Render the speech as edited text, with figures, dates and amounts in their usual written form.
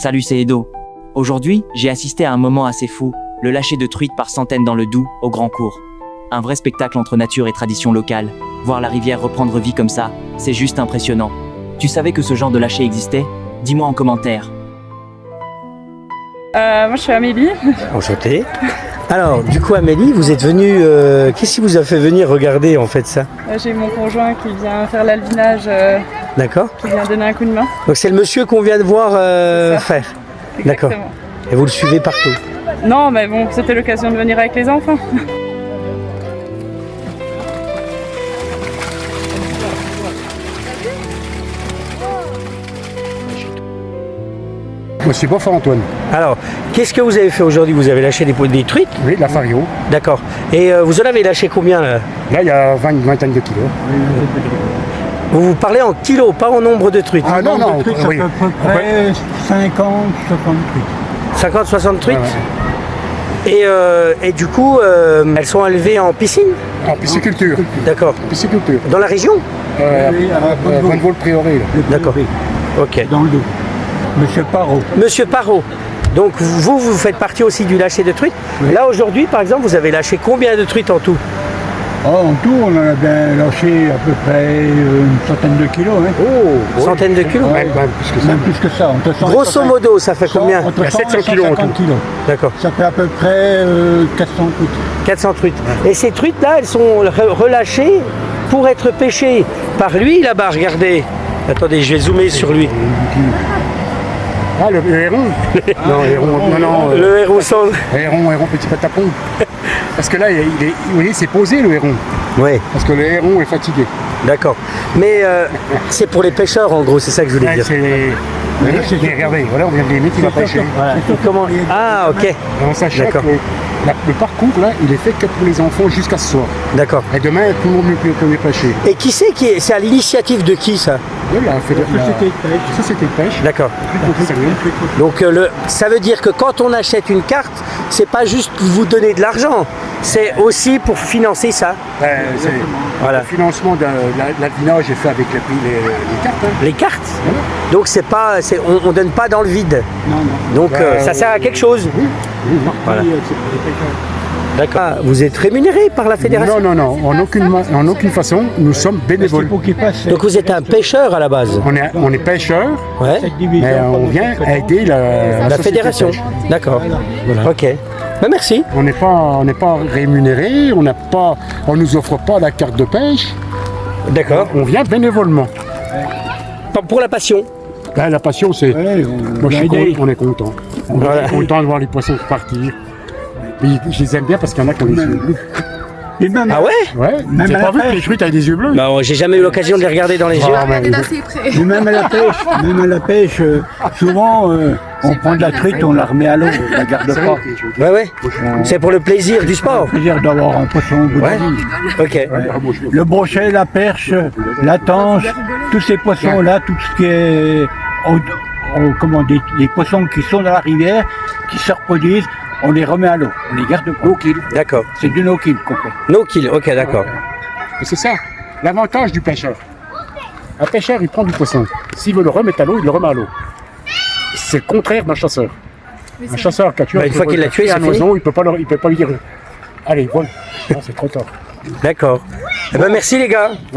Salut, c'est Edo. Aujourd'hui, j'ai assisté à un moment assez fou, le lâcher de truites par centaines dans le Doubs, au Grand Cours. Un vrai spectacle entre nature et tradition locale. Voir la rivière reprendre vie comme ça, c'est juste impressionnant. Tu savais que ce genre de lâcher existait? Dis-moi en commentaire. Moi je suis Amélie. Enchanté. Alors, du coup, Amélie, vous êtes venue. Qu'est-ce qui vous a fait venir regarder en fait ça? J'ai mon conjoint qui vient faire l'albinage, D'accord. qui vient donner un coup de main. Donc, c'est le monsieur qu'on vient de voir C'est ça. faire. D'accord. Exactement. Et vous le suivez partout. Non, mais bon, c'était l'occasion de venir avec les enfants. Moi, c'est Beaufort-Antoine. Alors, qu'est-ce que vous avez fait aujourd'hui? Vous avez lâché des truites? Oui, la Fario. D'accord. Et vous en avez lâché combien là? Là, il y a une vingtaine de kilos. Vous parlez en kilos, pas en nombre de truites. Ah non, non, Ça oui. fait à peu près 50, 60 trucs. 50, 60 truites. Ouais, Et du coup, elles sont élevées en piscine? En pisciculture. D'accord. Pisciculture. Dans la région? Oui, à Bonneval-Prioré. D'accord. Ok. Dans le dos. Monsieur Parot. Monsieur Parot, donc vous faites partie aussi du lâcher de truites. Oui. Là aujourd'hui, par exemple, vous avez lâché combien de truites en tout? Oh, en tout, on en a bien lâché à peu près une centaine de kilos. Hein. Oh, centaines de kilos. Ouais, même plus que ça. Même plus que ça. Entre 100 et Grosso 150 modo, ça fait combien? Entre Il y a 100 et 700 kilos en 150 tout. kilos. D'accord. Ça fait à peu près 400 trucs. 400 truites. Et ces truites-là, elles sont relâchées pour être pêchées par lui là-bas, regardez. Attendez, je vais zoomer sur lui. Ah, le héron. Non, héron, non. Le héros sans... Héron, petit patapon. Parce que là, vous voyez, c'est posé le héron. Ouais, Parce que le héron est fatigué. d'accord. Mais c'est pour les pêcheurs en gros, c'est ça que je voulais Ouais, dire. mais regardez, voilà, on vient de les mettre, il va pêcher. Voilà. Comment... Ah, ok. En sachant D'accord. que le parcours, là, il est fait que pour les enfants jusqu'à ce soir. D'accord. Et demain, tout le monde peut pêcher. Et qui c'est qui est... C'est à l'initiative de qui ça? Oui, la société de pêche. D'accord. Donc ça veut dire que quand on achète une carte, c'est pas juste pour vous donner de l'argent, c'est aussi pour financer ça. Voilà. Le financement de l'albinage est fait avec les cartes. Hein. Les cartes. Donc c'est pas, on donne pas dans le vide. Non, non. Donc ça sert à quelque chose. Voilà. D'accord. Ah, vous êtes rémunéré par la fédération? Non, en aucune façon, nous sommes bénévoles. Pour qu'il passe Donc vous êtes un pêcheur à la base. On est pêcheurs, Ouais. cette division. mais on vient aider la La société de fédération. pêche. D'accord. Voilà. Ok. Ben, merci. On n'est pas rémunéré, on nous offre pas la carte de pêche. D'accord. On vient bénévolement. Pour la passion. Là, la passion, c'est. Ouais, Moi, on est content. On Voilà. est content de voir les poissons partir. Mais je les aime bien parce qu'il y en a qui ont les yeux bleus. Et même, Ah ouais? Ouais, Même j'ai à pas la vu que pêche. les truites avaient des yeux bleus. Bah, j'ai jamais eu l'occasion de les regarder dans les yeux. Ah, mais- et même à la pêche, souvent, on prend de la truite, on la remet à l'eau, on la garde pas. Ouais, ouais. C'est pour le plaisir du sport. Plaisir d'avoir un poisson au bout de la Ouais. ligne. Ok. Le brochet, la perche, la tanche, tous ces poissons-là, tout ce qui est des poissons qui sont dans la rivière, qui se reproduisent, on les remet à l'eau, on les garde pas. D'accord. C'est du no-kill qu'on fait. No kill. Ok, d'accord. Et c'est ça, l'avantage du pêcheur. Un pêcheur, il prend du poisson. S'il veut le remettre à l'eau, il le remet à l'eau. C'est le contraire d'un chasseur. Un chasseur qui a tué Bah, une fois qu'il l'a tué, un c'est fini. oiseau, il peut pas lui dire allez, voilà. Non, c'est trop tard. D'accord. Eh ben, merci les gars.